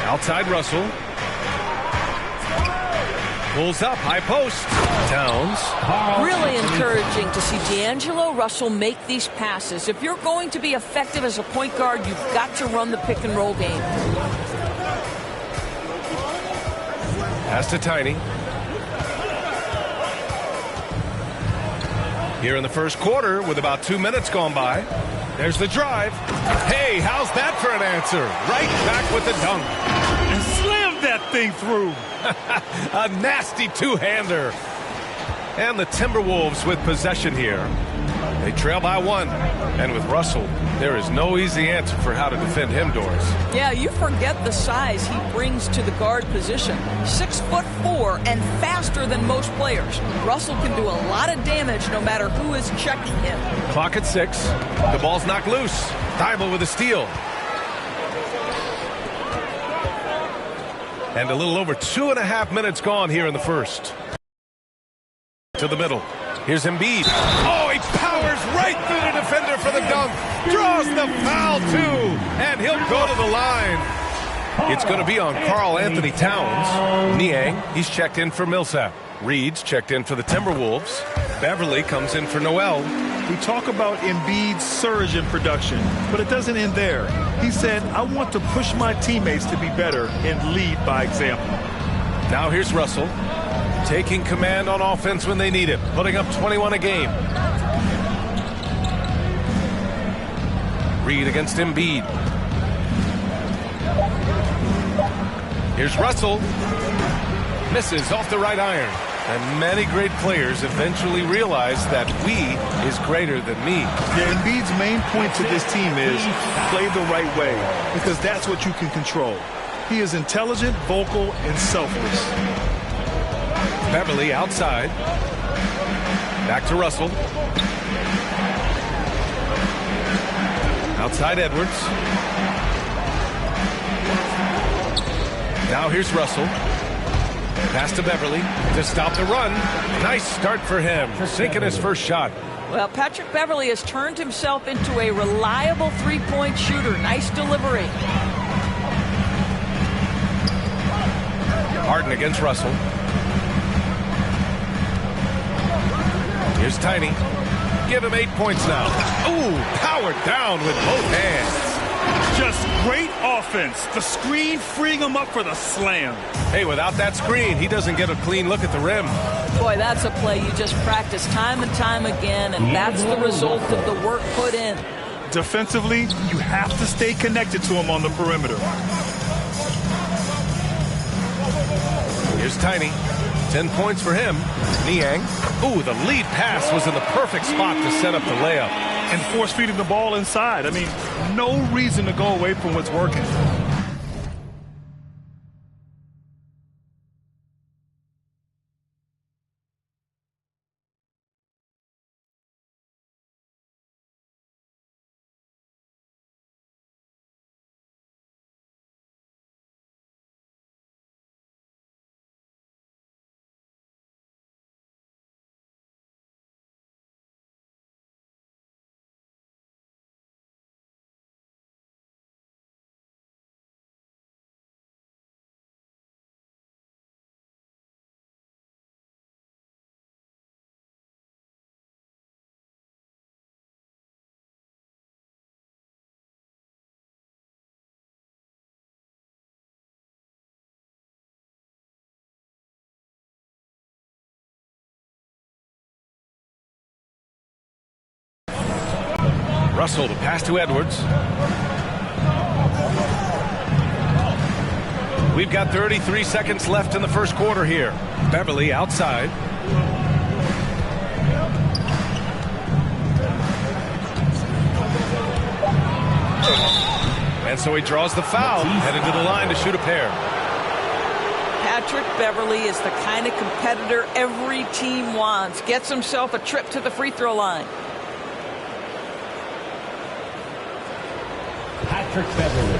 Outside Russell. Pulls up, high post. Towns. Really encouraging to see D'Angelo Russell make these passes. If you're going to be effective as a point guard, you've got to run the pick and roll game. Pass to Tiny. Here in the first quarter with about 2 minutes gone by. There's the drive. Hey, how's that for an answer? Right back with the dunk. And slammed that thing through. A nasty two-hander. And the Timberwolves with possession here. They trail by 1. And with Russell, there is no easy answer for how to defend him, Doris. Yeah, you forget the size he brings to the guard position. 6'4" and faster than most players. Russell can do a lot of damage no matter who is checking him. Clock at 6. The ball's knocked loose. Thybulle with a steal. And a little over 2.5 minutes gone here in the first. To the middle. Here's Embiid. Oh, he powers right through the defender for the dunk. Draws the foul, too. And he'll go to the line. It's going to be on Karl Anthony Towns. Niang, he's checked in for Millsap. Reed's checked in for the Timberwolves. Beverly comes in for Noel. We talk about Embiid's surge in production, but it doesn't end there. He said, I want to push my teammates to be better and lead by example. Now here's Russell. Taking command on offense when they need it. Putting up 21 a game. Reed against Embiid. Here's Russell. Misses off the right iron. And many great players eventually realize that we is greater than me. Yeah, Embiid's main point to this team is play the right way, because that's what you can control. He is intelligent, vocal, and selfless. Beverly outside. Back to Russell. Outside Edwards. Now here's Russell. Pass to Beverly to stop the run. Nice start for him. Sinking his first shot. Well, Patrick Beverly has turned himself into a reliable three-point shooter. Nice delivery. Harden against Russell. Here's Tiny. Give him 8 points now. Ooh, powered down with both hands. Just great offense. The screen freeing him up for the slam. Hey, without that screen, he doesn't get a clean look at the rim. Boy, that's a play you just practice time and time again, and that's the result of the work put in. Defensively, you have to stay connected to him on the perimeter. Here's Tiny. 10 points for him. Niang. Ooh, the lead pass was in the perfect spot to set up the layup. And force feeding the ball inside. I mean, no reason to go away from what's working. Russell to pass to Edwards. We've got 33 seconds left in the first quarter here. Beverly outside. And so he draws the foul, headed to the line to shoot a pair. Patrick Beverly is the kind of competitor every team wants. Gets himself a trip to the free throw line. Patrick Beverly.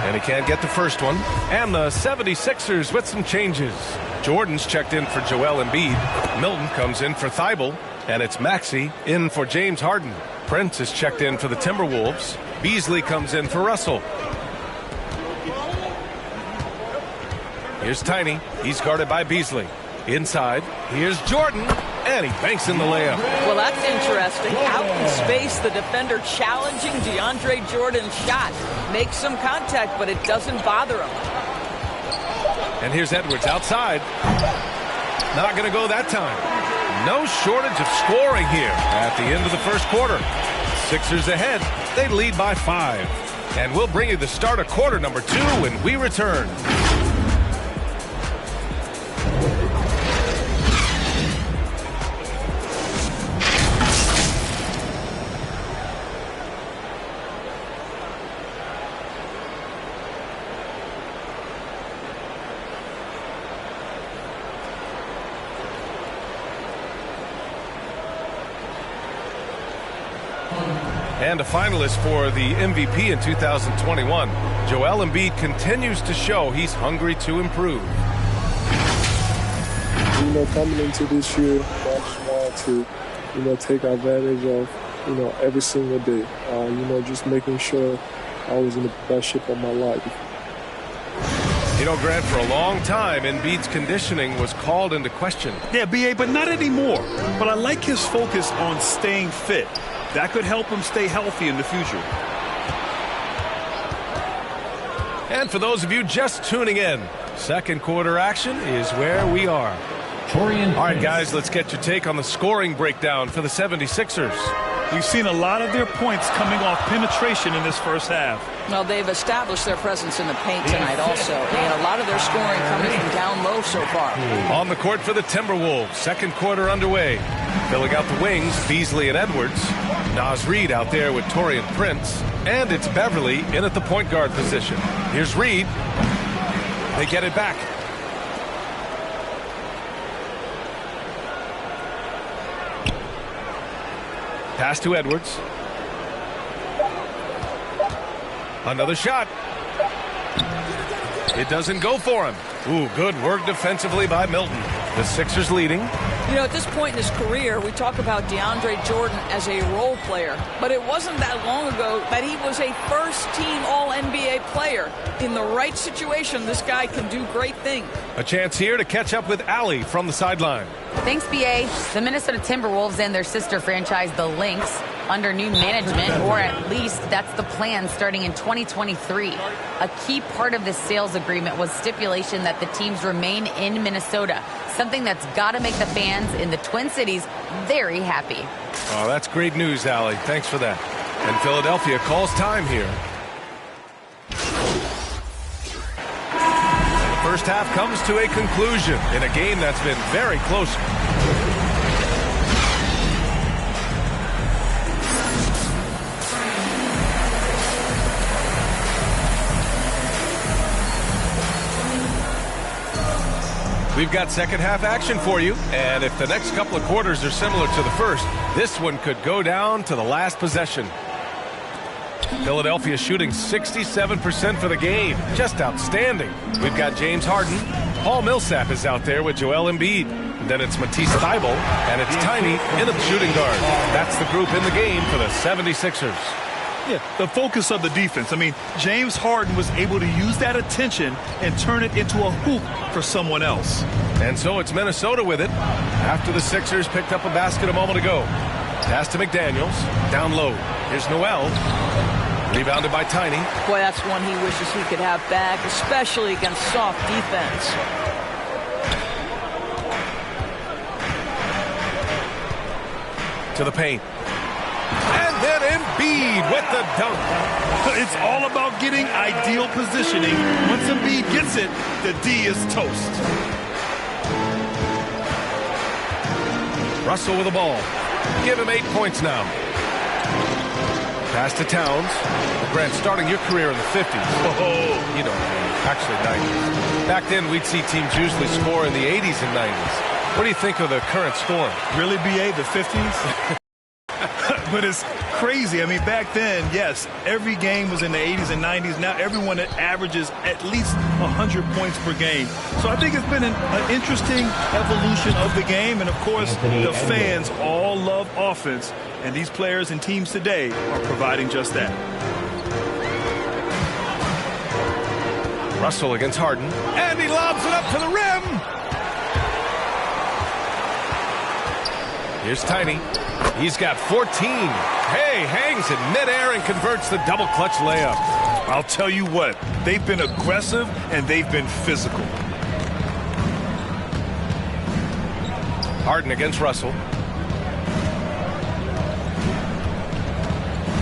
And he can't get the first one. And the 76ers with some changes. Jordan's checked in for Joel Embiid. Milton comes in for Thybulle. And it's Maxey in for James Harden. Prince is checked in for the Timberwolves. Beasley comes in for Russell. Here's Tiny. He's guarded by Beasley. Inside, here's Jordan, and he banks in the layup. Well, that's interesting. Out in space, the defender challenging DeAndre Jordan's shot. Makes some contact, but it doesn't bother him. And here's Edwards outside. Not going to go that time. No shortage of scoring here at the end of the first quarter. Sixers ahead. They lead by 5. And we'll bring you the start of quarter number 2 when we return. And a finalist for the MVP in 2021, Joel Embiid continues to show he's hungry to improve. Coming into this year, I just wanted to, take advantage of, every single day. Just making sure I was in the best shape of my life. Grant, for a long time, Embiid's conditioning was called into question. Yeah, B.A., but not anymore. But I like his focus on staying fit. That could help him stay healthy in the future. And for those of you just tuning in, second quarter action is where we are. All right, guys, let's get your take on the scoring breakdown for the 76ers. We've seen a lot of their points coming off penetration in this first half. Well, they've established their presence in the paint tonight also. And a lot of their scoring coming from down low so far. On the court for the Timberwolves, second quarter underway. Filling out the wings, Beasley and Edwards. Naz Reid out there with Taurean Prince. And it's Beverly in at the point guard position. Here's Reid. They get it back. Pass to Edwards. Another shot. It doesn't go for him. Ooh, good work defensively by Milton. The Sixers leading. At this point in his career, we talk about DeAndre Jordan as a role player, but it wasn't that long ago that he was a first-team All-NBA player. In the right situation, this guy can do great things. A chance here to catch up with Allie from the sideline. Thanks, B.A. The Minnesota Timberwolves and their sister franchise, the Lynx, under new management, or at least that's the plan starting in 2023. A key part of this sales agreement was stipulation that the teams remain in Minnesota, something that's got to make the fans in the Twin Cities very happy. Oh, that's great news, Allie. Thanks for that. And Philadelphia calls time here. The first half comes to a conclusion in a game that's been very close. We've got second half action for you, and if the next couple of quarters are similar to the first, this one could go down to the last possession. Philadelphia shooting 67% for the game. Just outstanding. We've got James Harden. Paul Millsap is out there with Joel Embiid. And then it's Matisse Thybulle, and it's Tiny in the shooting guard. That's the group in the game for the 76ers. Yeah, the focus of the defense. James Harden was able to use that attention and turn it into a hoop for someone else. And so it's Minnesota with it after the Sixers picked up a basket a moment ago. Pass to McDaniels. Down low. Here's Noel. Rebounded by Tiny. Boy, that's one he wishes he could have back, especially against soft defense. To the paint. And then Embiid with the dunk. It's all about getting ideal positioning. Once Embiid gets it, the D is toast. Russell with the ball. Give him 8 points now. Pass to Towns. Grant, starting your career in the 50s. Actually 90s. Back then, we'd see teams usually score in the 80s and 90s. What do you think of the current scoring? Really, B.A., the 50s? But it's crazy. Back then, yes, every game was in the 80s and 90s. Now everyone averages at least 100 points per game. So I think it's been an interesting evolution of the game. And, of course, the fans all love offense. And these players and teams today are providing just that. Russell against Harden. And he lobs it up to the rim. Here's Tiny. He's got 14. Hey, hangs in midair and converts the double clutch layup. I'll tell you what, they've been aggressive and they've been physical. Harden against Russell.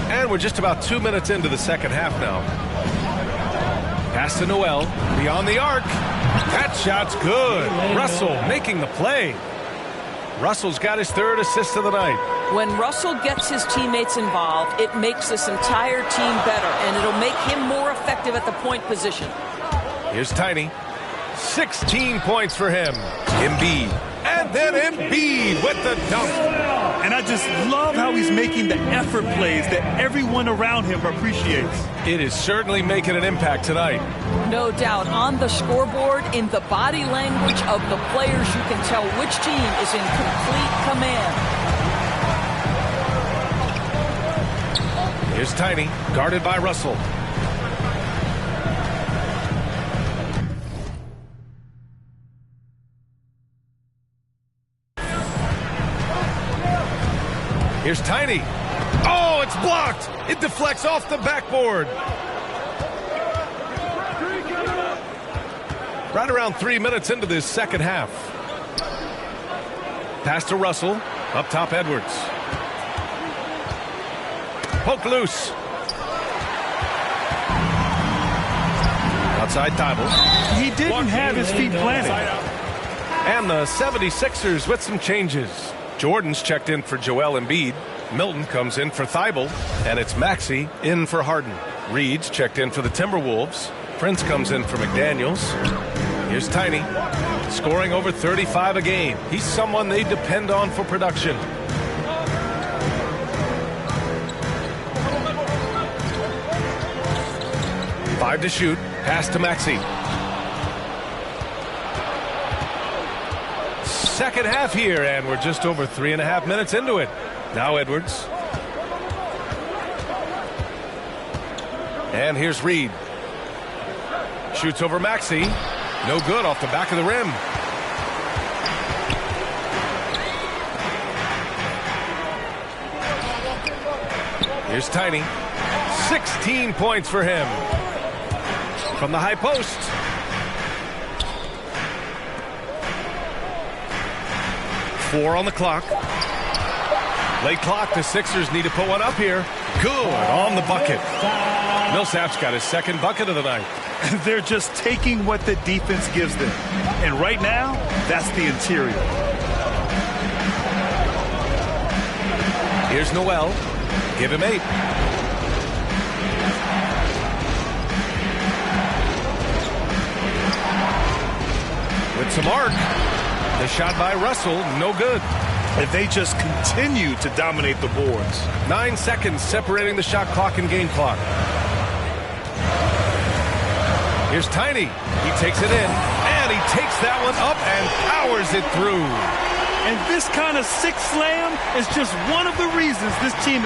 And we're just about 2 minutes into the second half now. Pass to Noel, beyond the arc. That shot's good. Russell making the play. Russell's got his third assist of the night. When Russell gets his teammates involved, it makes this entire team better, and it'll make him more effective at the point position. Here's Tiny. 16 points for him. Embiid. And then Embiid with the dunk. And I just love how he's making the effort plays that everyone around him appreciates. It is certainly making an impact tonight. No doubt. On the scoreboard, in the body language of the players, you can tell which team is in complete command. Here's Tiny, guarded by Russell. Here's Tiny. Oh, it's blocked. It deflects off the backboard. Right around 3 minutes into this second half. Pass to Russell. Up top, Edwards. Poke loose. Outside Thibault. He didn't have his feet planted. And the 76ers with some changes. Jordan's checked in for Joel Embiid. Milton comes in for Thibault. And it's Maxey in for Harden. Reed's checked in for the Timberwolves. Prince comes in for McDaniels. Here's Tiny. Scoring over 35 a game. He's someone they depend on for production. Five to shoot. Pass to Maxey. Second half here, and we're just over 3.5 minutes into it. Now Edwards. And here's Reed. Shoots over Maxey. No good off the back of the rim. Here's Tiny. 16 points for him. From the high post. Four on the clock. Late clock. The Sixers need to put one up here. Good on the bucket. Millsap's got his second bucket of the night. They're just taking what the defense gives them. And right now, that's the interior. Here's Noel. Give him 8. With some arc. The shot by Russell, no good. And they just continue to dominate the boards. 9 seconds separating the shot clock and game clock. Here's Tiny. He takes it in, and he takes that one up and powers it through. And this kind of sick slam is just one of the reasons this team...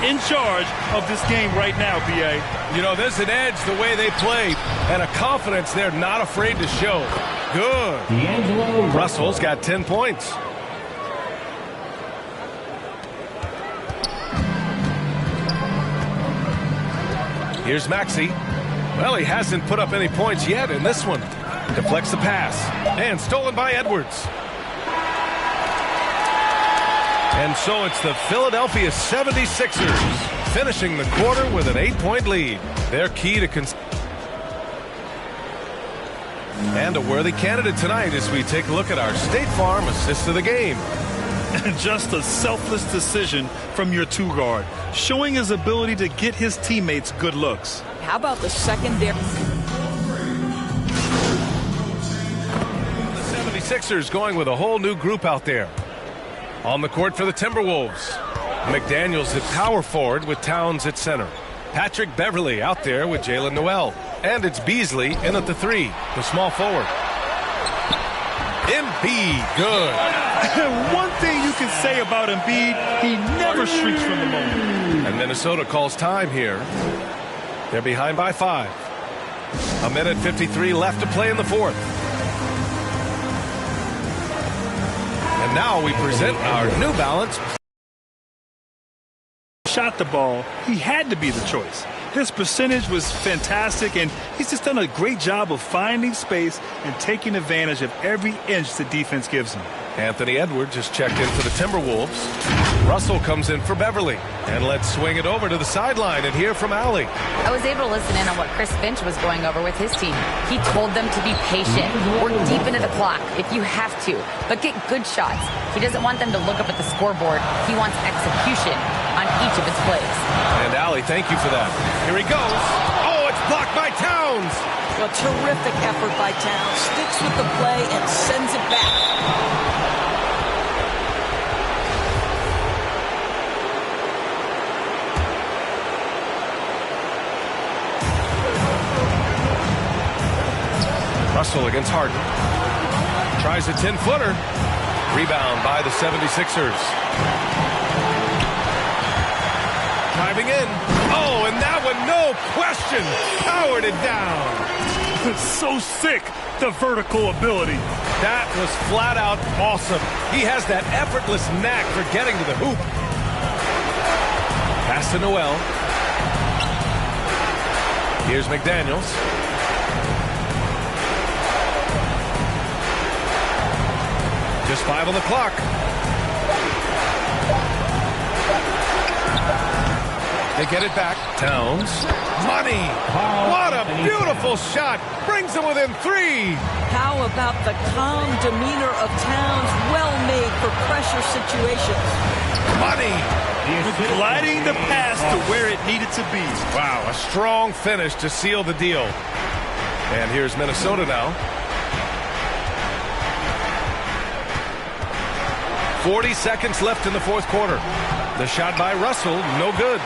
in charge of this game right now, B.A. You know, there's an edge the way they play and a confidence they're not afraid to show. Good. Russell's got 10 points. Here's Maxey. Well, he hasn't put up any points yet in this one. Deflects the pass. And stolen by Edwards. And so it's the Philadelphia 76ers finishing the quarter with an 8-point lead. Their key to and a worthy candidate tonight as we take a look at our State Farm assist of the game. Just a selfless decision from your two-guard, showing his ability to get his teammates good looks. How about the secondary? The 76ers going with a whole new group out there. On the court for the Timberwolves, McDaniels at power forward with Towns at center. Patrick Beverley out there with Jalen Noel. And it's Beasley in at the 3, the small forward. Embiid, good. One thing you can say about Embiid, he never shrinks from the moment. And Minnesota calls time here. They're behind by 5. 1:53 left to play in the fourth. And now we present our New Balance. Shot the ball, he had to be the choice. His percentage was fantastic, and he's just done a great job of finding space and taking advantage of every inch the defense gives him. Anthony Edwards just checked in for the Timberwolves. Russell comes in for Beverly. And let's swing it over to the sideline and hear from Allie. I was able to listen in on what Chris Finch was going over with his team. He told them to be patient, work deep into the clock if you have to, but get good shots. He doesn't want them to look up at the scoreboard. He wants execution on each of his plays. And Allie, thank you for that. Here he goes. Oh, it's blocked by Towns. A terrific effort by Towns. Sticks with the play and sends it back. Russell against Harden. Tries a 10-footer. Rebound by the 76ers. Driving in. Oh, and that one, no question, powered it down. It's so sick, the vertical ability. That was flat out awesome. He has that effortless knack for getting to the hoop. Pass to Noel. Here's McDaniels. Just 5 on the clock. They get it back. Towns. Money. What a beautiful shot. Brings them within 3. How about the calm demeanor of Towns? Well made for pressure situations. Money. Gliding the pass to where it needed to be. Wow, a strong finish to seal the deal. And here's Minnesota now. 40 seconds left in the fourth quarter. The shot by Russell, no good.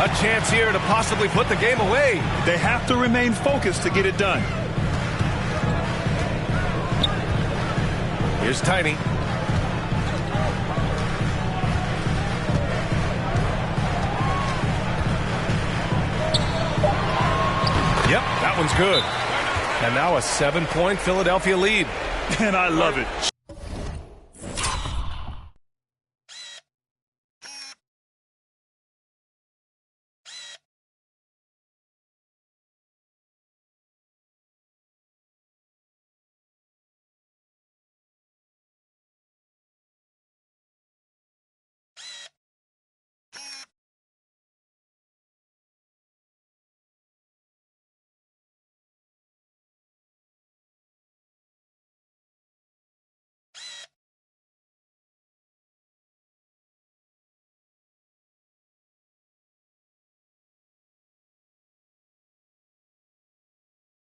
A chance here to possibly put the game away. They have to remain focused to get it done. Here's Tiny. Yep, that one's good. And now a 7-point Philadelphia lead. And I love it.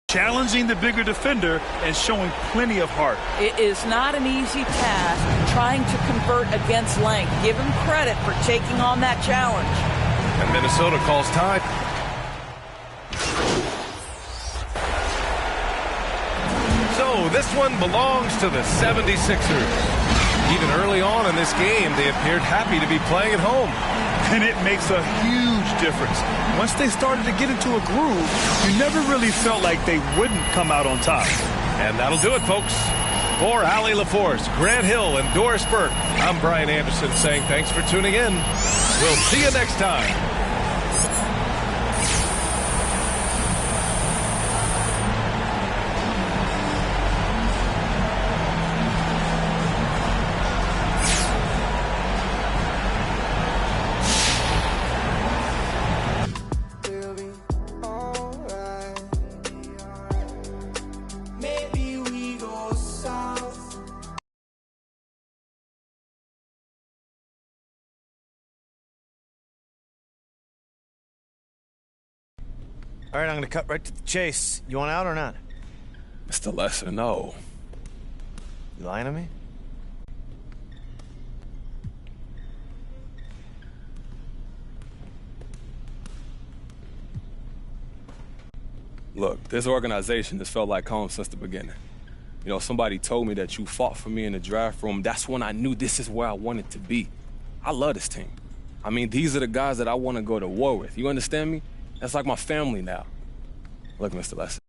Challenging the bigger defender and showing plenty of heart. It is not an easy task trying to convert against length. Give him credit for taking on that challenge. And Minnesota calls time. So this one belongs to the 76ers. Even early on in this game, they appeared happy to be playing at home. And it makes a huge difference. Once they started to get into a groove, you never really felt like they wouldn't come out on top. And that'll do it, folks. For Allie LaForce, Grant Hill, and Doris Burke, I'm Brian Anderson saying thanks for tuning in. We'll see you next time. All right, I'm going to cut right to the chase. You want out or not? Mr. Lesser, no. You lying to me? Look, this organization has felt like home since the beginning. You know, somebody told me that you fought for me in the draft room. That's when I knew this is where I wanted to be. I love this team. I mean, these are the guys that I want to go to war with. You understand me? That's like my family now. Look, Mr. Lester.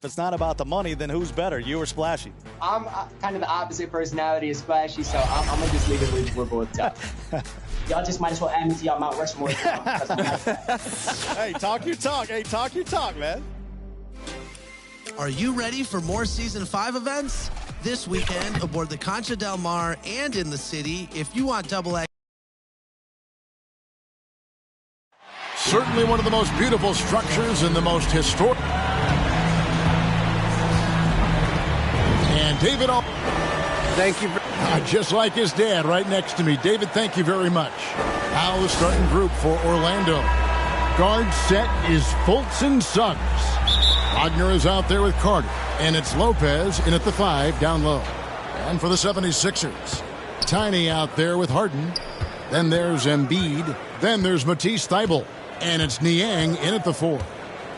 If it's not about the money, then who's better, you or Splashy? I'm kind of the opposite personality of Splashy, so I'm going to just leave it with we're both tough. Y'all just might as well add me to y'all Mount Rushmore. Hey, talk your talk. Hey, talk your talk, man. Are you ready for more Season 5 events? This weekend aboard the Concha Del Mar and in the city, if you want double X. Certainly one of the most beautiful structures and the most historic. And David, thank you. Just like his dad right next to me. David, thank you very much. Now the starting group for Orlando. Guard set is Fultz and Suggs. Wagner is out there with Carter. And it's Lopez in at the 5 down low. And for the 76ers, Tiny out there with Harden. Then there's Embiid. Then there's Matisse Thybulle. And it's Niang in at the 4.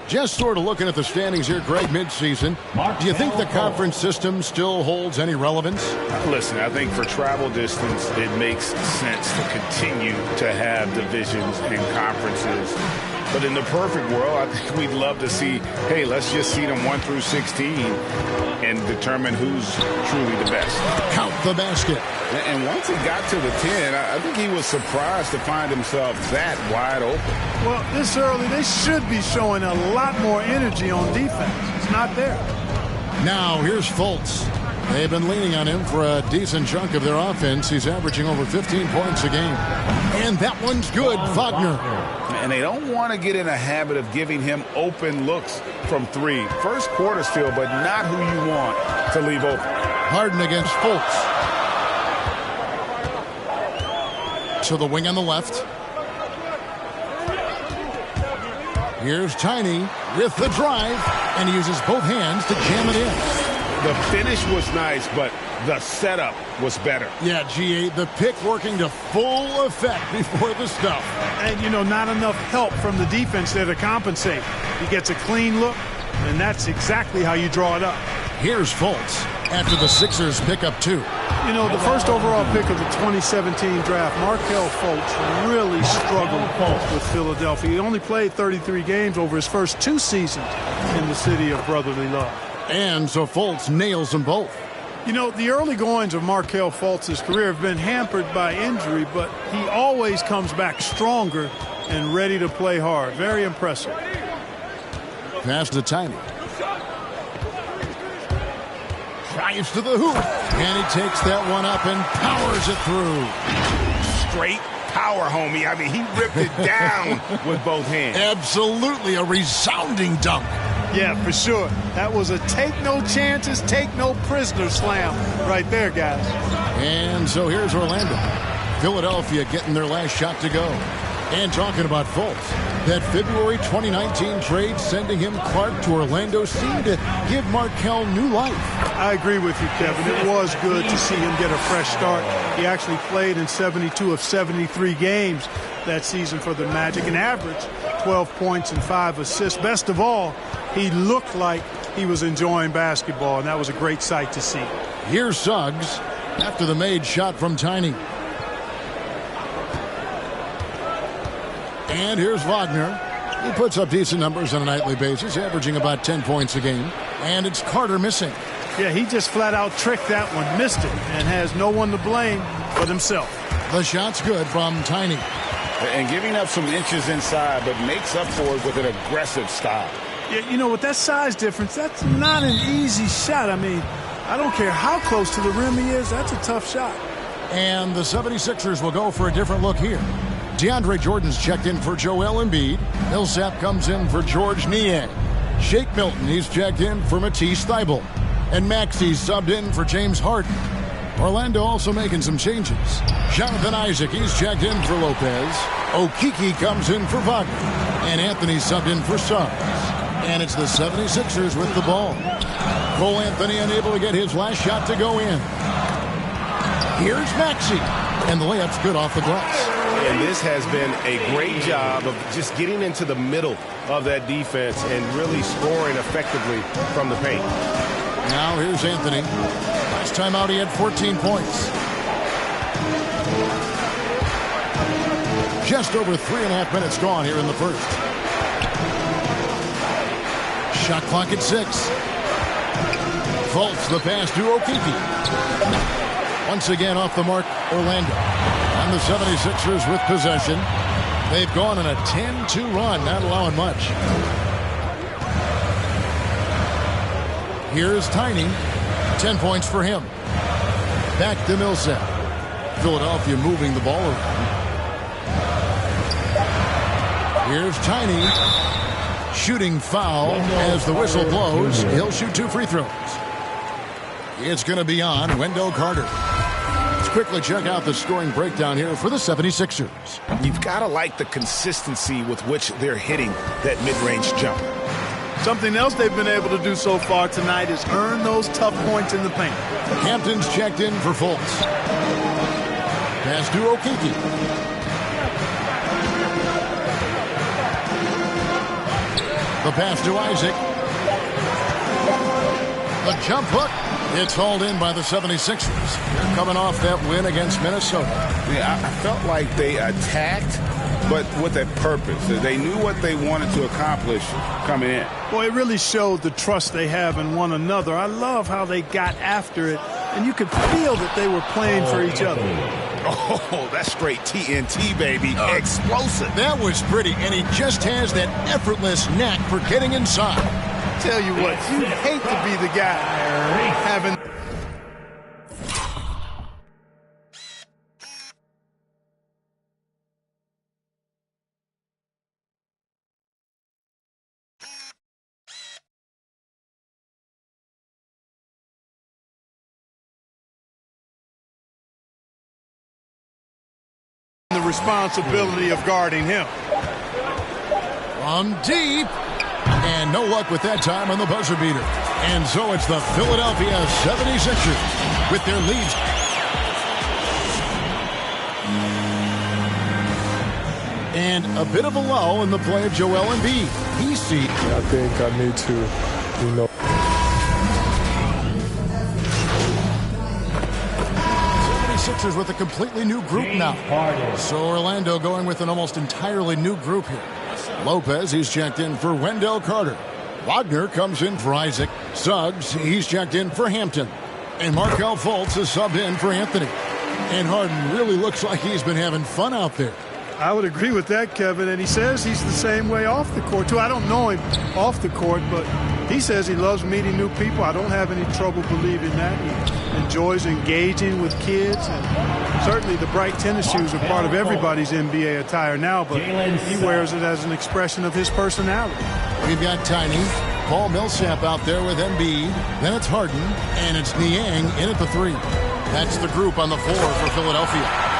Just sort of looking at the standings here, Greg, midseason. Do you think the conference system still holds any relevance? Listen, I think for travel distance, it makes sense to continue to have divisions and conferences. But in the perfect world, I think we'd love to see, hey, let's just see them 1 through 16 and determine who's truly the best. Count the basket. And once he got to the 10, I think he was surprised to find himself that wide open. Well, this early, they should be showing a lot more energy on defense. It's not there. Now, here's Fultz. They've been leaning on him for a decent chunk of their offense. He's averaging over 15 points a game. And that one's good, Wagner. And they don't want to get in a habit of giving him open looks from 3. First quarter still, but not who you want to leave open. Harden against Fultz. To the wing on the left. Here's Tiny with the drive, and he uses both hands to jam it in. The finish was nice, but the setup was better. Yeah, G.A., the pick working to full effect before the stuff. And, you know, not enough help from the defense there to compensate. He gets a clean look, and that's exactly how you draw it up. Here's Fultz after the Sixers pick up 2. You know, the first overall pick of the 2017 draft, Markelle Fultz really struggled with Philadelphia. He only played 33 games over his first 2 seasons in the city of brotherly love. And so Fultz nails them both. You know, the early goings of Markelle Fultz's career have been hampered by injury, but he always comes back stronger and ready to play hard. Very impressive. Pass to Tiny. Drives to the hoop. And he takes that one up and powers it through. Straight power, homie. I mean, he ripped it down with both hands. Absolutely a resounding dunk. Yeah, for sure. That was a take no chances, take no prisoner slam right there, guys. And so here's Orlando. Philadelphia getting their last shot to go. And talking about Fultz, that February 2019 trade sending him Clark to Orlando seemed to give Markelle new life. I agree with you, Kevin. It was good to see him get a fresh start. He actually played in 72 of 73 games that season for the Magic and averaged 12 points and 5 assists. Best of all, he looked like he was enjoying basketball, and that was a great sight to see. Here's Suggs after the made shot from Tiny. And here's Wagner. He puts up decent numbers on a nightly basis, averaging about 10 points a game. And it's Carter missing. Yeah, he just flat out tricked that one, missed it, and has no one to blame but himself. The shot's good from Tiny. And giving up some inches inside, but makes up for it with an aggressive style. Yeah, you know, with that size difference, that's not an easy shot. I mean, I don't care how close to the rim he is, that's a tough shot. And the 76ers will go for a different look here. DeAndre Jordan's checked in for Joel Embiid. Millsap comes in for George Niang. Shake Milton, he's checked in for Matisse Thybulle. And Maxey's subbed in for James Harden. Orlando also making some changes. Jonathan Isaac, he's checked in for Lopez. Okeke comes in for Wagner. And Anthony subbed in for Suggs. And it's the 76ers with the ball. Cole Anthony unable to get his last shot to go in. Here's Maxey. And the layup's good off the glass. And this has been a great job of just getting into the middle of that defense and really scoring effectively from the paint. Now here's Anthony. Last time out he had 14 points. Just over 3.5 minutes gone here in the first. Shot clock at 6. Fultz the pass to Okeke. Once again off the mark, Orlando. And the 76ers with possession. They've gone on a 10-2 run, not allowing much. Here's Tiny. 10 points for him. Back to Millsap. Philadelphia moving the ball around. Here's Tiny. Shooting foul as the whistle blows. He'll shoot 2 free throws. It's going to be on Wendell Carter. Let's quickly check out the scoring breakdown here for the 76ers. You've got to like the consistency with which they're hitting that mid-range jumper. Something else they've been able to do so far tonight is earn those tough points in the paint. Hampton's checked in for Fultz. Pass to Okeke. The pass to Isaac. The jump hook. It's hauled in by the 76ers. They're coming off that win against Minnesota. Yeah, I felt like they attacked, but with a purpose. They knew what they wanted to accomplish coming in. Boy, it really showed the trust they have in one another. I love how they got after it, and you could feel that they were playing for each other. Oh, that's straight TNT, baby. Explosive. That was pretty, and he just has that effortless knack for getting inside. Tell you what, you'd hate to be the guy having... the responsibility of guarding him. From deep. And no luck with that time on the buzzer beater. And so it's the Philadelphia 76ers with their lead. And a bit of a lull in the play of Joel Embiid. He's seen. I think I need to, you know. 76ers with a completely new group now. So Orlando going with an almost entirely new group here. Lopez, he's checked in for Wendell Carter. Wagner comes in for Isaac. Suggs, he's checked in for Hampton. And Markelle Fultz is subbed in for Anthony. And Harden really looks like he's been having fun out there. I would agree with that, Kevin, and he says he's the same way off the court, too. I don't know him off the court, but he says he loves meeting new people. I don't have any trouble believing that. He enjoys engaging with kids, and certainly the bright tennis shoes are part of everybody's NBA attire now, but he wears it as an expression of his personality. We've got Tiny, Paul Millsap out there with Embiid, then it's Harden, and it's Niang in at the 3. That's the group on the floor for Philadelphia.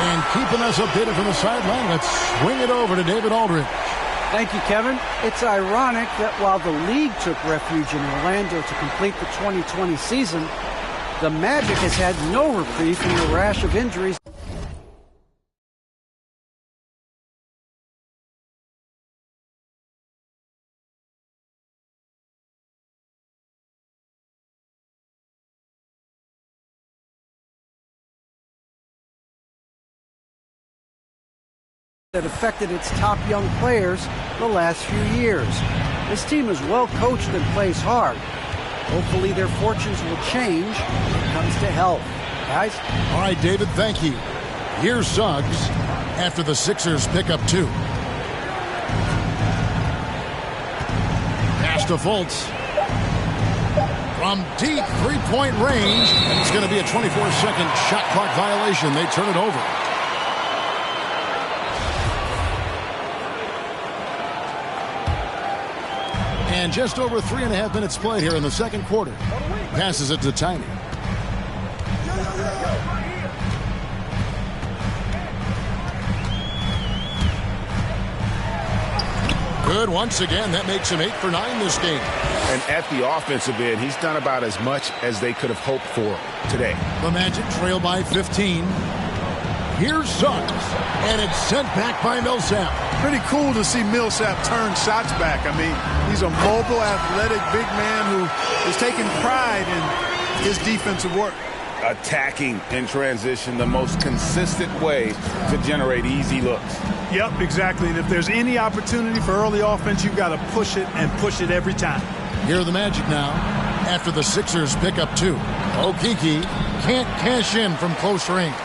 And keeping us updated from the sideline, let's swing it over to David Aldridge. Thank you, Kevin. It's ironic that while the league took refuge in Orlando to complete the 2020 season, the Magic has had no reprieve from the rash of injuries. That affected its top young players the last few years. This team is well coached and plays hard. Hopefully their fortunes will change when it comes to health. Guys? All right, David, thank you. Here's Suggs after the Sixers pick up 2. Pass to Fultz. From deep three-point range, and it's going to be a 24-second shot clock violation. They turn it over. And just over 3.5 minutes played here in the second quarter. Passes it to Tiny. Good once again. That makes him 8 for 9 this game. And at the offensive end, he's done about as much as they could have hoped for today. The Magic trail by 15. Here's Suggs, and it's sent back by Millsap. Pretty cool to see Millsap turn shots back. I mean, he's a mobile, athletic, big man who is taking pride in his defensive work. Attacking in transition, the most consistent way to generate easy looks. Yep, exactly. And if there's any opportunity for early offense, you've got to push it and push it every time. Here are the Magic now after the Sixers pick up 2. Okeke can't cash in from close range.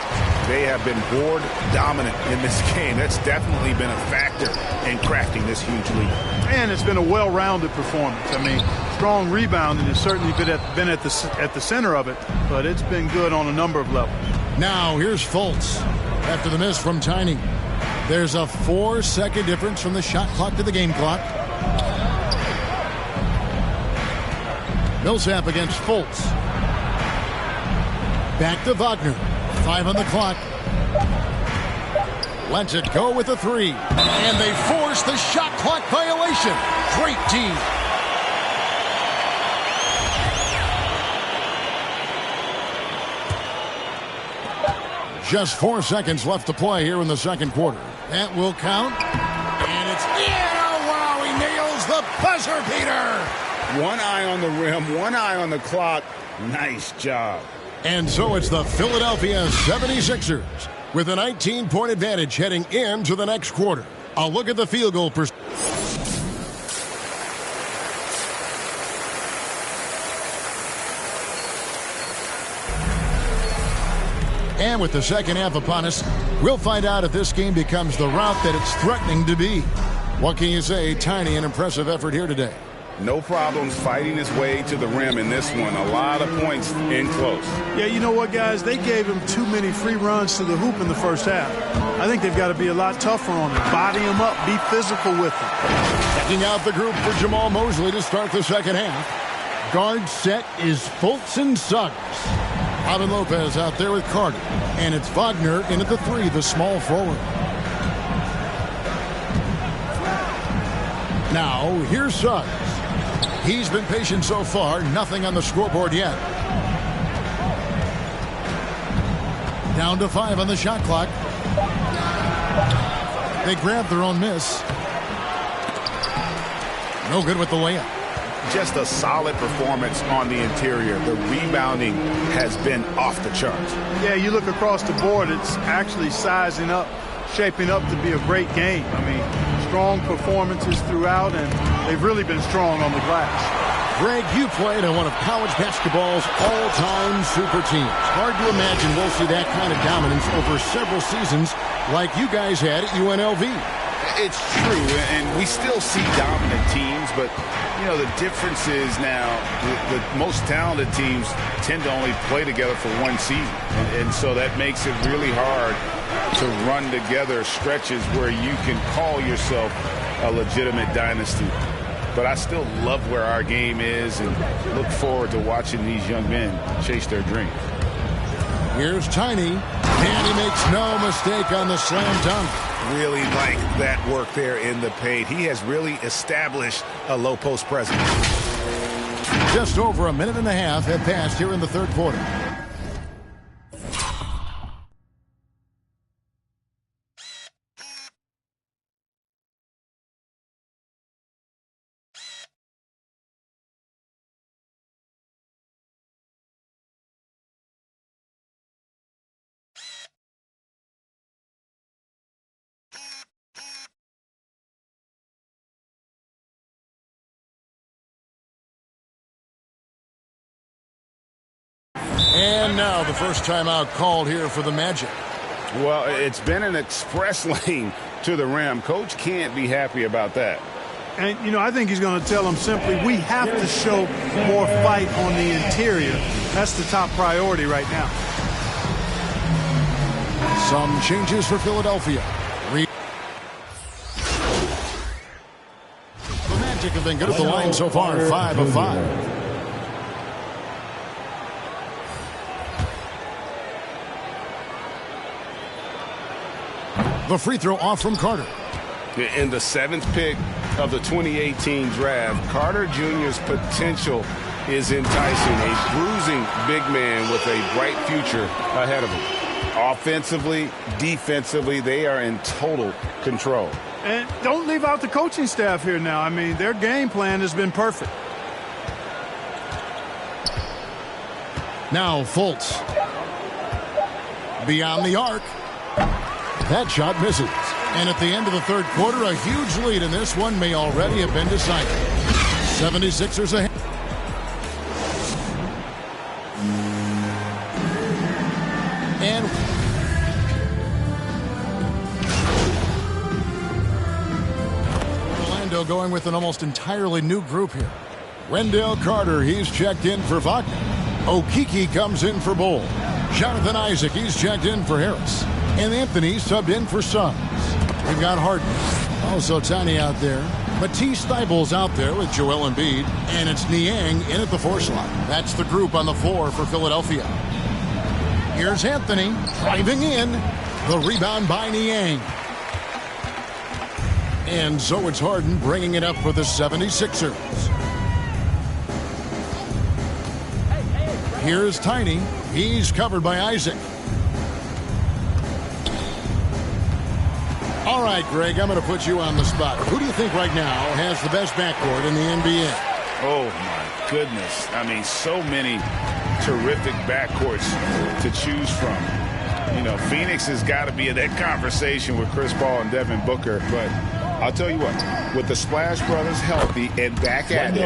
They have been board dominant in this game. That's definitely been a factor in crafting this huge lead. And it's been a well-rounded performance. I mean, strong rebounding has certainly been at the center of it, but it's been good on a number of levels. Now here's Fultz after the miss from Tiny. There's a 4-second difference from the shot clock to the game clock. Millsap against Fultz. Back to Wagner. 5 on the clock. Lets it go with a 3. And they force the shot clock violation. Great D. Just 4 seconds left to play here in the second quarter. That will count. And it's in. Oh, wow, he nails the buzzer beater. One eye on the rim, one eye on the clock. Nice job. And so it's the Philadelphia 76ers with a 19-point advantage heading into the next quarter. A look at the field goal percentage. And with the second half upon us, we'll find out if this game becomes the route that it's threatening to be. What can you say? Tiny and impressive effort here today. No problems fighting his way to the rim in this one. A lot of points in close. Yeah, you know what, guys? They gave him too many free runs to the hoop in the first half. I think they've got to be a lot tougher on him. Body him up. Be physical with him. Checking out the group for Jamal Mosley to start the second half. Guard set is Fultz and Suggs. Robin Lopez out there with Carter. And it's Wagner in at the 3, the small forward. Now, here's Suggs. He's been patient so far. Nothing on the scoreboard yet. Down to 5 on the shot clock. They grab their own miss. No good with the layup. Just a solid performance on the interior. The rebounding has been off the charts. Yeah, you look across the board, it's actually sizing up, shaping up to be a great game. I mean, strong performances throughout, and they've really been strong on the glass. Greg, you played on one of college basketball's all-time super teams. Hard to imagine we'll see that kind of dominance over several seasons like you guys had at UNLV. It's true, and we still see dominant teams, but, you know, the difference is now the most talented teams tend to only play together for one season, and so that makes it really hard to run together stretches where you can call yourself a legitimate dynasty. But I still love where our game is and look forward to watching these young men chase their dreams. Here's Tiny, and he makes no mistake on the slam dunk. Really like that work there in the paint. He has really established a low post presence. Just over a minute and a half have passed here in the third quarter. And now the first timeout called here for the Magic. Well, it's been an express lane to the rim. Coach can't be happy about that. And, you know, I think he's going to tell them simply, we have to show more fight on the interior. That's the top priority right now. Some changes for Philadelphia. The Magic have been good at the line so far, 5 of 5. The free throw off from Carter. In the 7th pick, of the 2018 draft, Carter Jr.'s potential is enticing. A bruising big man with a bright future ahead of him. Offensively, defensively, they are in total control. And don't leave out the coaching staff here now. I mean, their game plan has been perfect. Now Fultz. Beyond the arc. That shot misses. And at the end of the third quarter, a huge lead in this one may already have been decided. 76ers ahead. And Orlando going with an almost entirely new group here. Wendell Carter, he's checked in for Wagner. Okeke comes in for Bull. Jonathan Isaac, he's checked in for Harris. And Anthony's subbed in for Suggs. We've got Harden. Also Tiny out there. Matisse Thybulle's out there with Joel Embiid. And it's Niang in at the 4 slot. That's the group on the floor for Philadelphia. Here's Anthony driving in. The rebound by Niang. And so it's Harden bringing it up for the 76ers. Here's Tiny. He's covered by Isaac. All right, Greg, I'm going to put you on the spot. Who do you think right now has the best backcourt in the NBA? Oh, my goodness. I mean, so many terrific backcourts to choose from. You know, Phoenix has got to be in that conversation with Chris Paul and Devin Booker. But I'll tell you what, with the Splash Brothers healthy and back at it,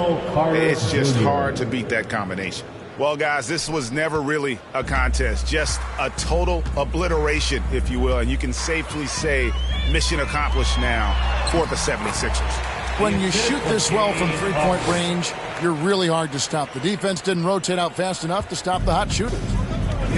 it's just hard to beat that combination. Well, guys, this was never really a contest, just a total obliteration, if you will. And you can safely say mission accomplished now for the 76ers. When you shoot this well from three-point range, you're really hard to stop. The defense didn't rotate out fast enough to stop the hot shooters.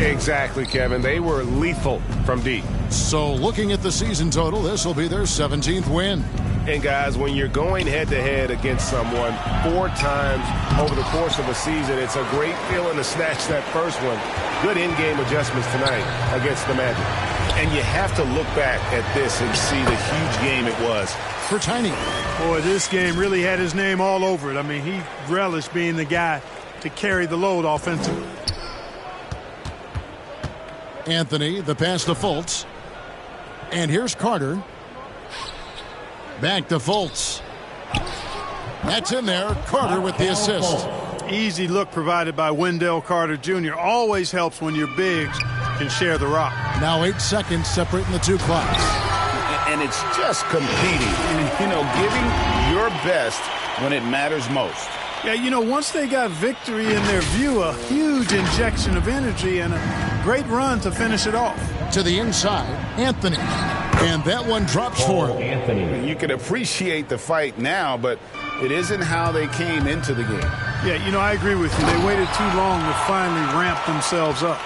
Exactly, Kevin. They were lethal from deep. So looking at the season total, this will be their 17th win. And guys, when you're going head-to-head against someone 4 times over the course of a season, it's a great feeling to snatch that first one. Good in-game adjustments tonight against the Magic. And you have to look back at this and see the huge game it was. For Tiny. Boy, this game really had his name all over it. I mean, he relished being the guy to carry the load offensively. Anthony, the pass to Fultz. And here's Carter. Back to Fultz. That's in there. Carter with the assist. Easy look provided by Wendell Carter Jr. Always helps when your bigs can share the rock. Now 8 seconds separating the two clocks. And it's just competing. You know, giving your best when it matters most. Yeah, you know, once they got victory in their view, a huge injection of energy and a great run to finish it off. To the inside, Anthony. And that one drops for him. Anthony. You can appreciate the fight now, but it isn't how they came into the game. Yeah, you know, I agree with you. They waited too long to finally ramp themselves up.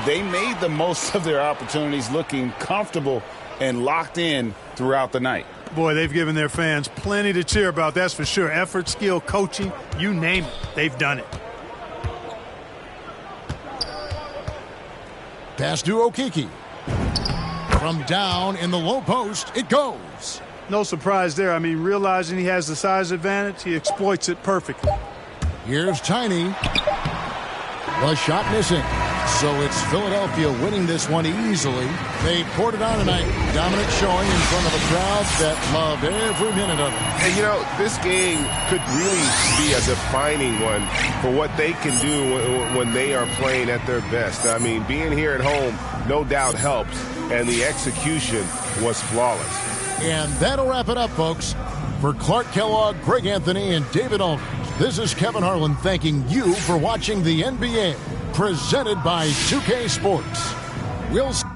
They made the most of their opportunities, looking comfortable and locked in throughout the night. Boy, they've given their fans plenty to cheer about, that's for sure. Effort, skill, coaching, you name it, they've done it. Pass to Okeke. From down in the low post, it goes. No surprise there. I mean, realizing he has the size advantage, he exploits it perfectly. Here's Tiny. The shot missing. So it's Philadelphia winning this one easily. They poured it on tonight. Dominant showing in front of a crowd that loved every minute of it. And, you know, this game could really be a defining one for what they can do when they are playing at their best. I mean, being here at home no doubt helps, and the execution was flawless. And that'll wrap it up, folks. For Clark Kellogg, Greg Anthony, and David Aldridge, this is Kevin Harlan thanking you for watching the NBA. Presented by 2K Sports. We'll see.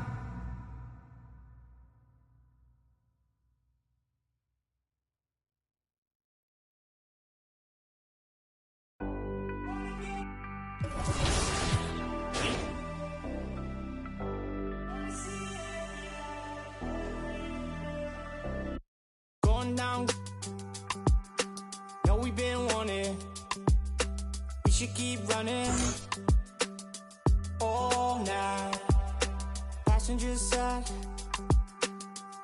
Going down. No, we've been wanting. We should keep running. All night, passenger side,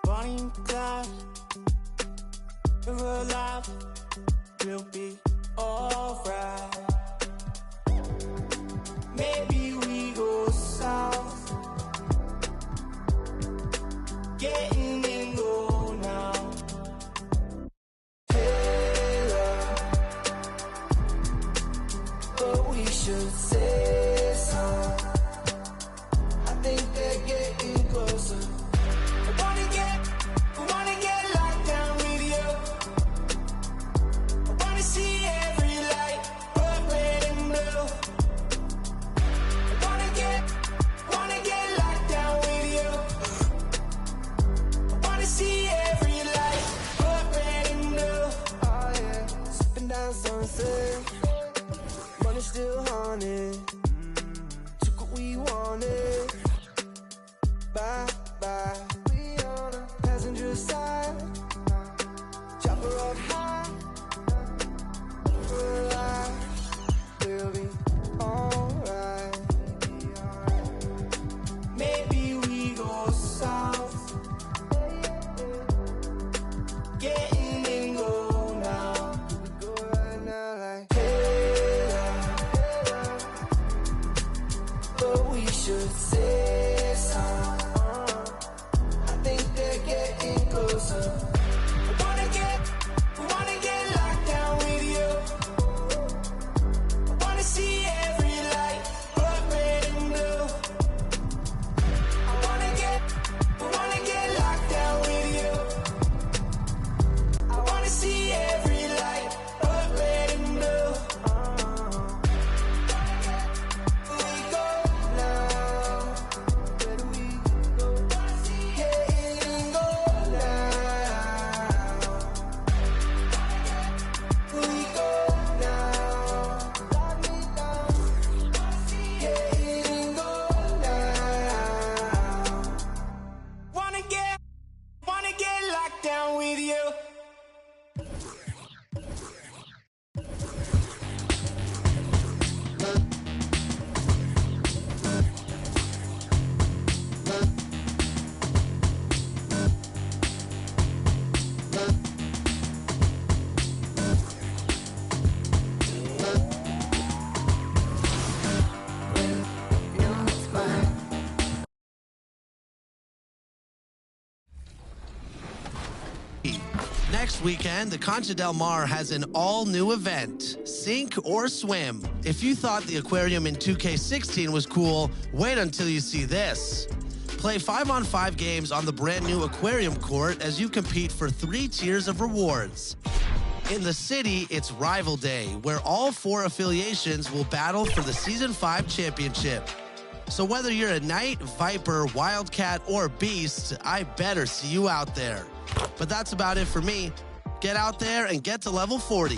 Bonnie and Clyde. Real life will be alright. Maybe we go south, getting in go now. Hey, but we should say so. I think they're getting closer. I wanna get locked down with you. I wanna see every light, but red and blue. I wanna get locked down with you. I wanna see every light, but red and blue. Oh yeah, sipping down something, money still haunted. Took what we wanted. Bye bye. We on a passenger side. Chopper up high. We'll be alright. Maybe we go south. Getting in go now. We go right now like hey, but we should say so. I think they're getting closer. I wanna get locked down with you. I wanna see every light, but red and blue. I wanna get locked down with you. I wanna see every light, but red and blue. We go now. Where do we go? Getting go now. We go now. Lock me down. Getting go now. Wanna get locked down with you. Next weekend, the Concha Del Mar has an all-new event, Sink or Swim. If you thought the aquarium in 2K16 was cool, wait until you see this. Play 5-on-5 games on the brand new aquarium court as you compete for 3 tiers of rewards. In the city, it's Rival Day, where all 4 affiliations will battle for the Season 5 championship. So whether you're a Knight, Viper, Wildcat, or Beast, I better see you out there. But that's about it for me. Get out there and get to level 40.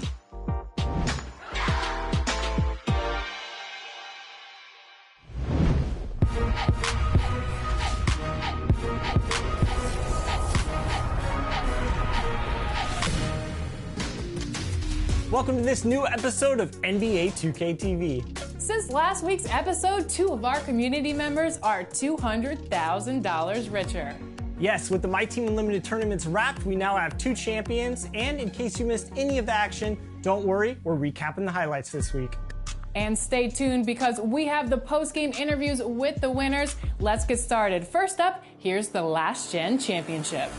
Welcome to this new episode of NBA 2K TV. Since last week's episode, 2 of our community members are $200,000 richer. Yes, with the My Team Unlimited tournaments wrapped, we now have 2 champions, and in case you missed any of the action, don't worry, we're recapping the highlights this week. And stay tuned because we have the post-game interviews with the winners. Let's get started. First up, here's the Last Gen Championship.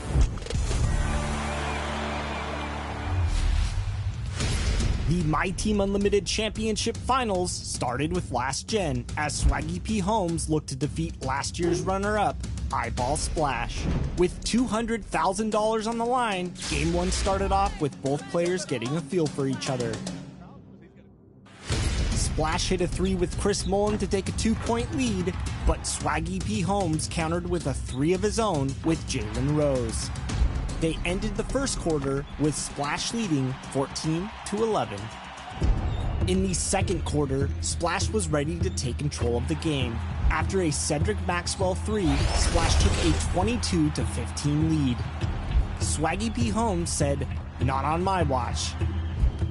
The My Team Unlimited Championship Finals started with Last Gen as Swaggy P. Holmes looked to defeat last year's runner-up, Eyeball Splash. With $200,000 on the line, Game 1 started off with both players getting a feel for each other. Splash hit a 3 with Chris Mullen to take a 2-point lead, but Swaggy P. Holmes countered with a 3 of his own with Jalen Rose. They ended the first quarter with Splash leading 14-11. In the second quarter, Splash was ready to take control of the game. After a Cedric Maxwell 3, Splash took a 22-15 lead. Swaggy P. Holmes said, "Not on my watch."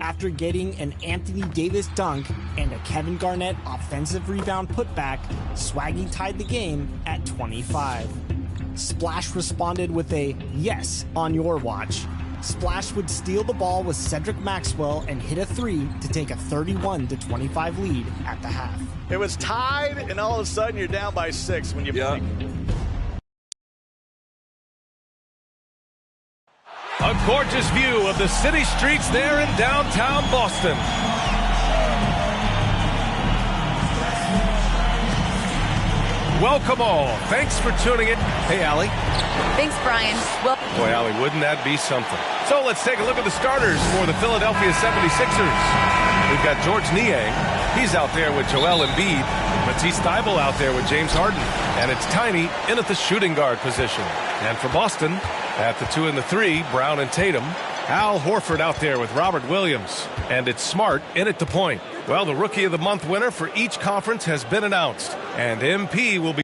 After getting an Anthony Davis dunk and a Kevin Garnett offensive rebound putback, Swaggy tied the game at 25. Splash responded with a "yes, on your watch." Splash would steal the ball with Cedric Maxwell and hit a three to take a 31-25 lead at the half. It was tied, and all of a sudden you're down by 6 when you blink. A gorgeous view of the city streets there in downtown Boston. Welcome all. Thanks for tuning in. Hey, Allie. Thanks, Brian. Well, boy, Allie, wouldn't that be something? So let's take a look at the starters for the Philadelphia 76ers. We've got George Niang. He's out there with Joel Embiid. Matisse Thybulle out there with James Harden. And it's Tiny in at the shooting guard position. And for Boston, at the 2 and the 3, Brown and Tatum. Al Horford out there with Robert Williams. And it's Smart in at the point. Well, the Rookie of the Month winner for each conference has been announced. And MP will be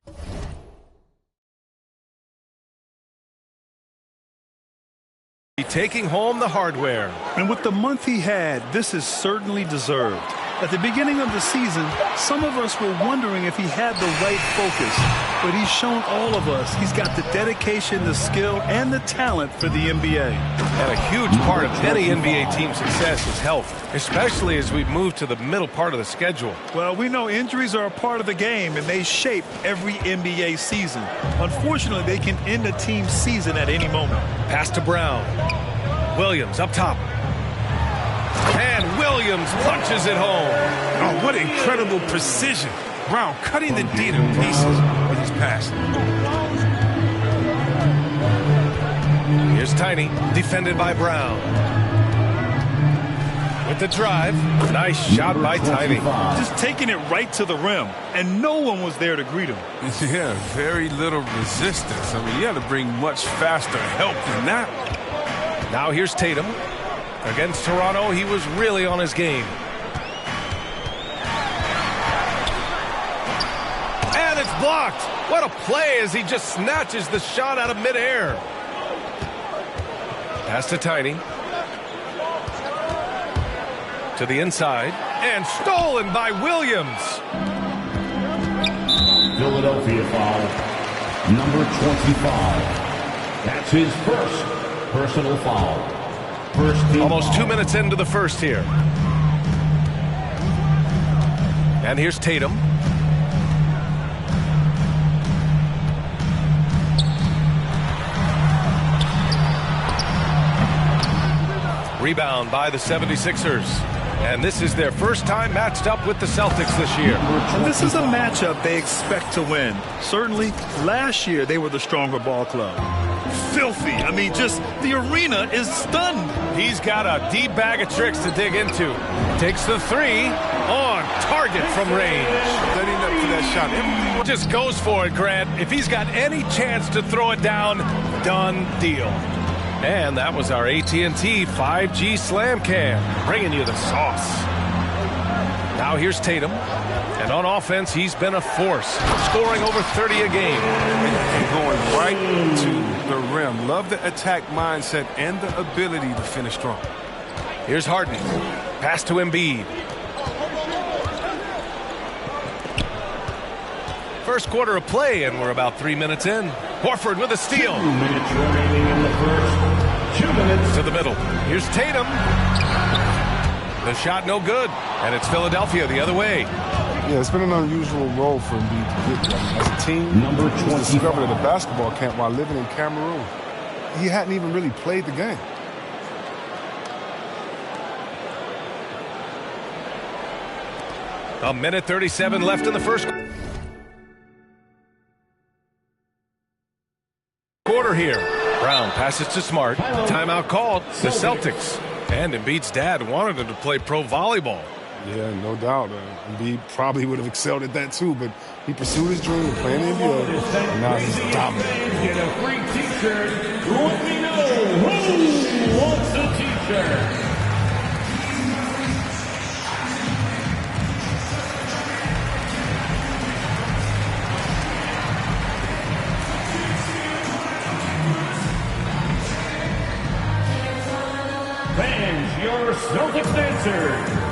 taking home the hardware. And with the month he had, this is certainly deserved. At the beginning of the season, some of us were wondering if he had the right focus. But he's shown all of us he's got the dedication, the skill, and the talent for the NBA. And a huge part of any NBA team's success is health, especially as we move to the middle part of the schedule. Well, we know injuries are a part of the game, and they shape every NBA season. Unfortunately, they can end a team's season at any moment. Pass to Brown. Williams up top. And Williams punches it home. Oh, what incredible precision. Brown cutting the D to pieces with his pass. Here's Tiny, defended by Brown. With the drive, nice shot by Tiny. Just taking it right to the rim, and no one was there to greet him. Yeah, very little resistance. I mean, you had to bring much faster help than that. Now here's Tatum. Against Toronto, he was really on his game. And it's blocked. What a play as he just snatches the shot out of midair. Pass to Tiny. To the inside. And stolen by Williams. Philadelphia foul. Number 25. That's his first personal foul. Almost 2 minutes into the first here. And here's Tatum. Rebound by the 76ers. And this is their first time matched up with the Celtics this year. And this is a matchup they expect to win. Certainly, last year they were the stronger ball club. Filthy. I mean, just the arena is stunned. He's got a deep bag of tricks to dig into. Takes the three on target from range. Setting up for that shot. Just goes for it, Grant. If he's got any chance to throw it down, done deal. And that was our AT&T 5G Slam Cam, bringing you the sauce. Now here's Tatum. And on offense, he's been a force, scoring over 30 a game. And going right to the rim. Love the attack mindset and the ability to finish strong. Here's Harden. Pass to Embiid. First quarter of play, and we're about 3 minutes in. Horford with a steal. 2 minutes remaining in the first. 2 minutes. To the middle. Here's Tatum. The shot no good. And it's Philadelphia the other way. Yeah, it's been an unusual role for Embiid to get as a team. Number 20. Discovered at a basketball camp while living in Cameroon. He hadn't even really played the game. A minute 37 left in the first quarter here. Brown passes to Smart. Timeout called. The Celtics. And Embiid's dad wanted him to play pro volleyball. Yeah, no doubt. Embiid probably would have excelled at that too, but he pursued his dream of playing in the NBA, and now he's dominant. Get a free t-shirt. Let me know who wants a t-shirt. Fans, your Celtics dancer.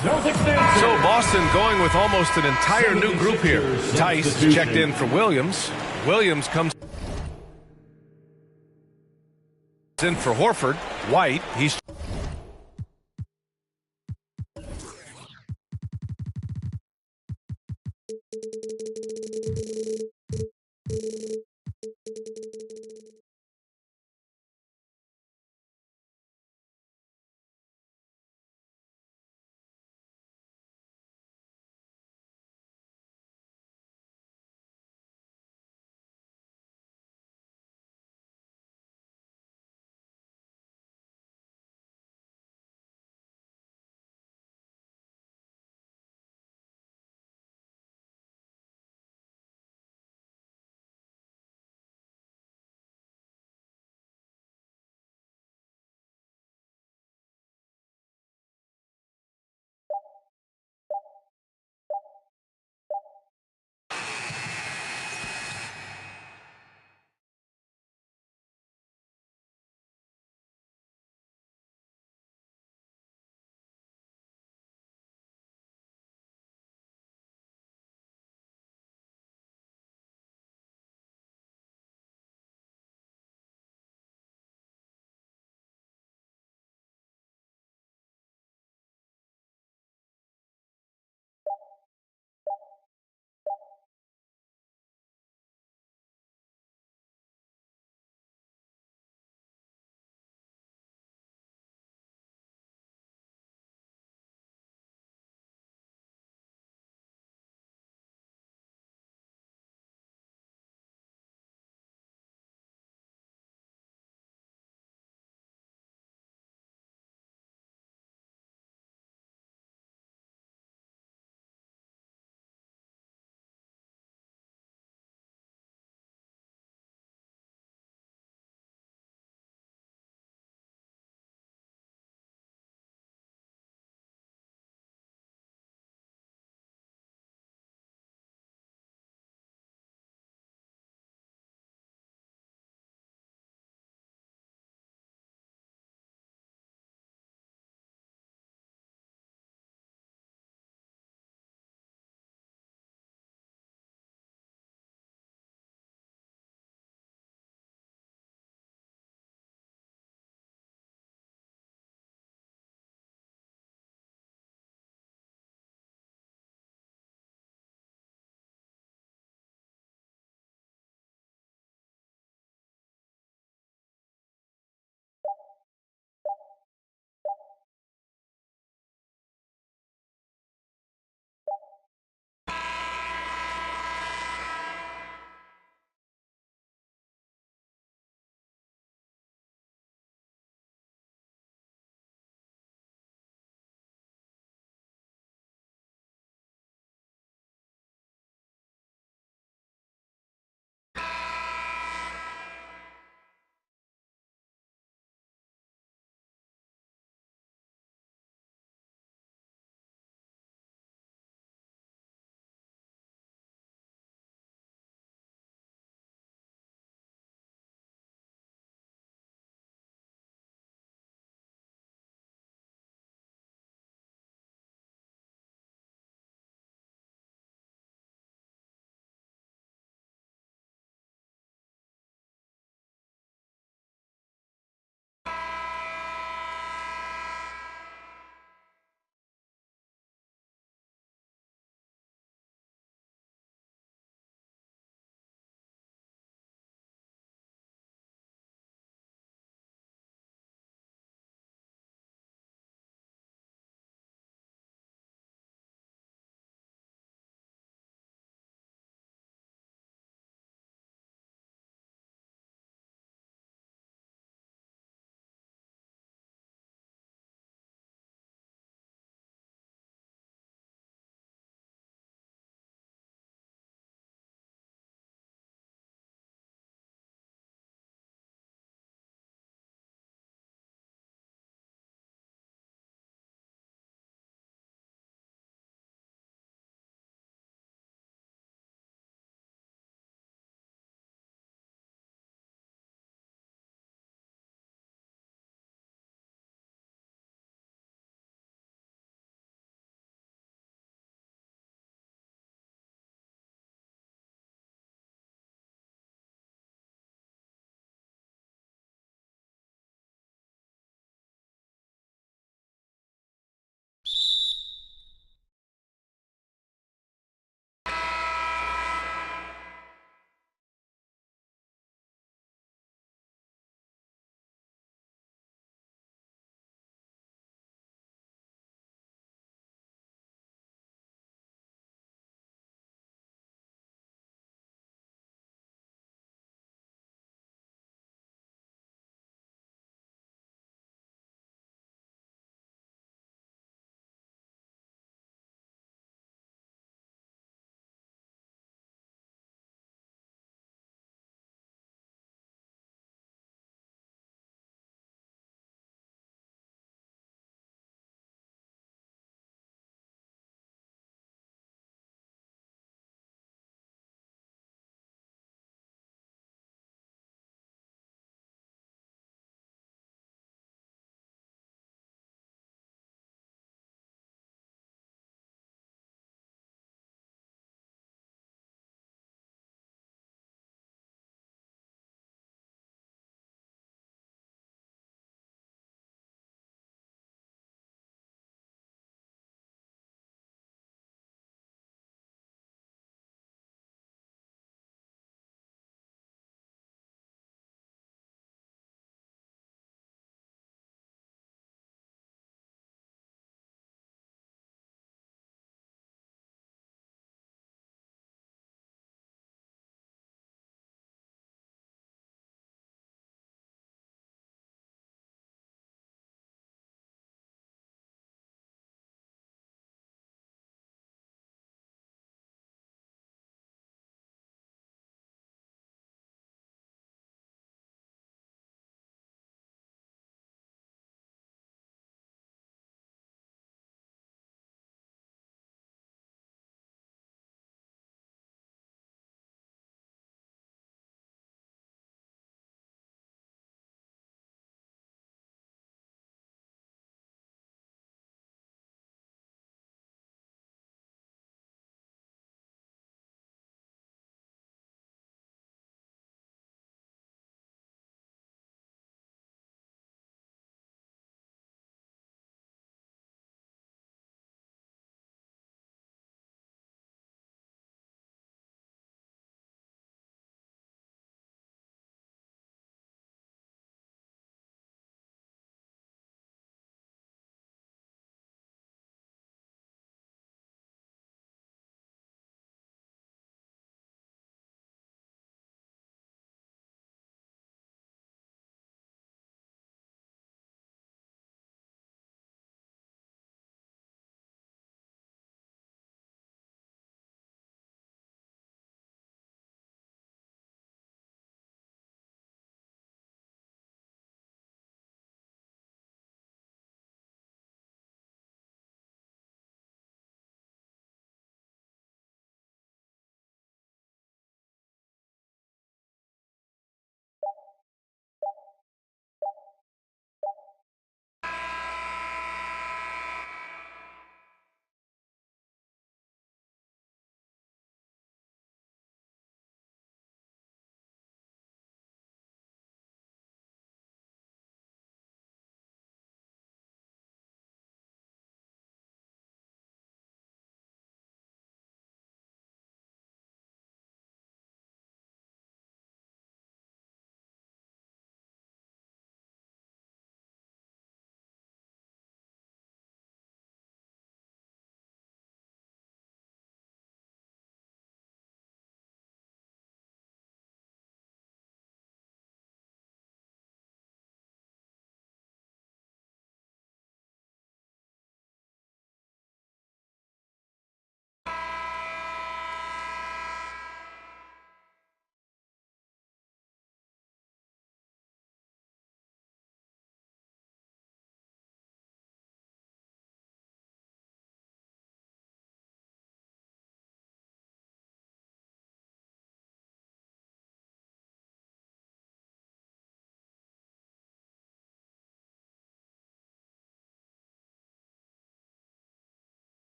So Boston going with almost an entire new group here. Tice checked in for Williams. Williams comes in for Horford. White, he's